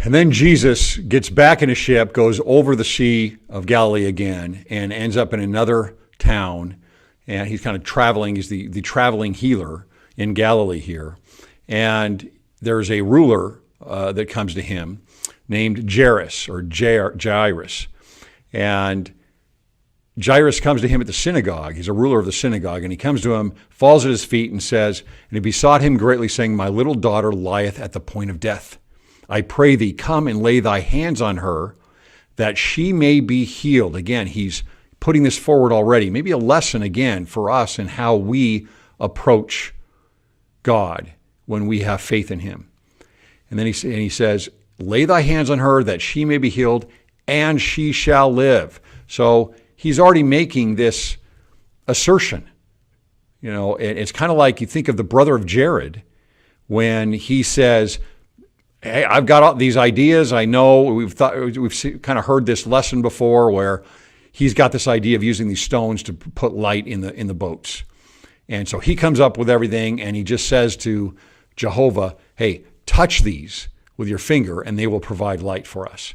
And then Jesus gets back in a ship, goes over the Sea of Galilee again, and ends up in another town. And he's kind of traveling. He's the traveling healer in Galilee here. And there's a ruler that comes to him named Jairus, or Jairus. And Jairus comes to him at the synagogue. He's a ruler of the synagogue. And he comes to him, falls at his feet, and says, and he besought him greatly, saying, "My little daughter lieth at the point of death. I pray thee, come and lay thy hands on her, that she may be healed." Again, he's putting this forward already. Maybe a lesson again for us in how we approach God when we have faith in him. And then he says, "Lay thy hands on her, that she may be healed, and she shall live." So he's already making this assertion. You know, it's kind of like you think of the brother of Jared when he says, "Hey, I've got all these ideas. I know we've kind of heard this lesson before, where he's got this idea of using these stones to put light in the boats." And so he comes up with everything, and he just says to Jehovah, "Hey, touch these with your finger, and they will provide light for us."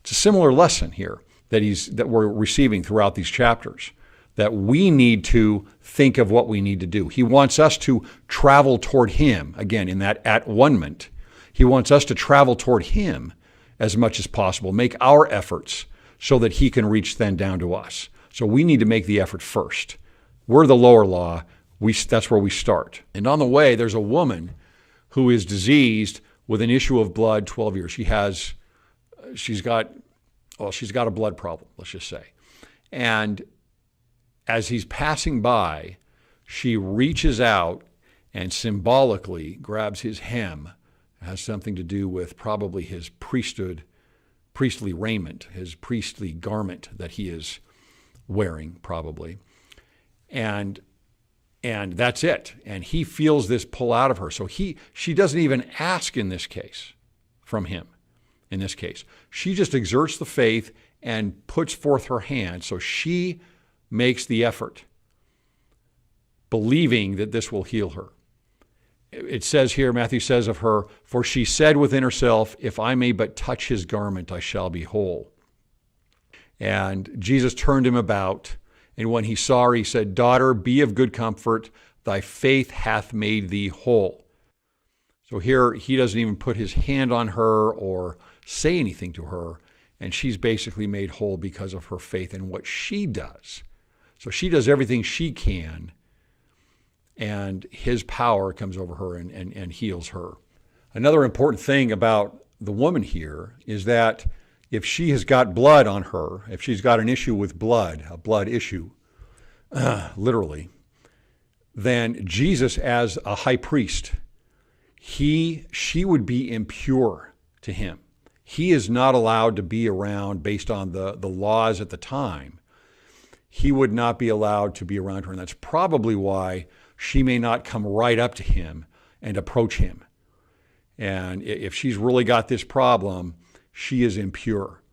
It's a similar lesson here that we're receiving throughout these chapters, that we need to think of what we need to do. He wants us to travel toward him, again, in that at-one-ment. He wants us to travel toward him as much as possible, make our efforts so that he can reach then down to us. So we need to make the effort first. We're the lower law. That's where we start. And on the way, there's a woman who is diseased with an issue of blood 12 years. She's got a blood problem, let's just say. And as he's passing by, she reaches out and symbolically grabs his hem. It has something to do with probably his priestly raiment, his priestly garment that he is wearing, probably. And that's it. And he feels this pull out of her. So she doesn't even ask in this case from him. In this case, she just exerts the faith and puts forth her hand. So she makes the effort, believing that this will heal her. It says here, Matthew says of her, "For she said within herself, if I may but touch his garment, I shall be whole." And Jesus turned him about, and when he saw her, he said, "Daughter, be of good comfort. Thy faith hath made thee whole." So here, he doesn't even put his hand on her or say anything to her, and she's basically made whole because of her faith in what she does. So she does everything she can, and his power comes over her and heals her. Another important thing about the woman here is that if she has got blood on her, if she's got an issue with blood, a blood issue, literally, then Jesus as a high priest, she would be impure to him. He is not allowed to be around based on the laws at the time. He would not be allowed to be around her, and that's probably why she may not come right up to him and approach him. And if she's really got this problem, she is impure.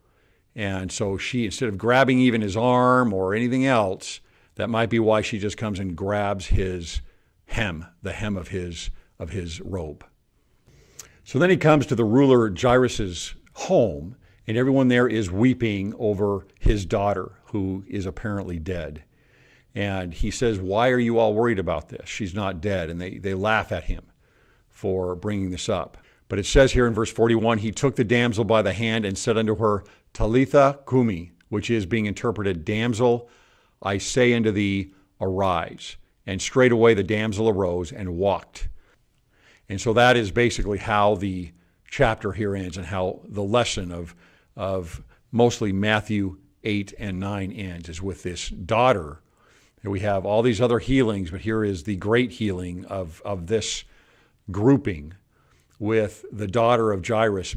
And so she, instead of grabbing even his arm or anything else, that might be why she just comes and grabs his hem, the hem of his robe. So then he comes to the ruler Jairus's home, and everyone there is weeping over his daughter, who is apparently dead. And he says, "Why are you all worried about this? She's not dead." And they laugh at him for bringing this up. But it says here in verse 41, he took the damsel by the hand and said unto her, "Talitha cumi," which is being interpreted, "Damsel, I say unto thee, arise." And straightway the damsel arose and walked. And so that is basically how the chapter here ends, and how the lesson of mostly Matthew 8 and 9 ends, is with this daughter. And we have all these other healings, but here is the great healing of this grouping with the daughter of Jairus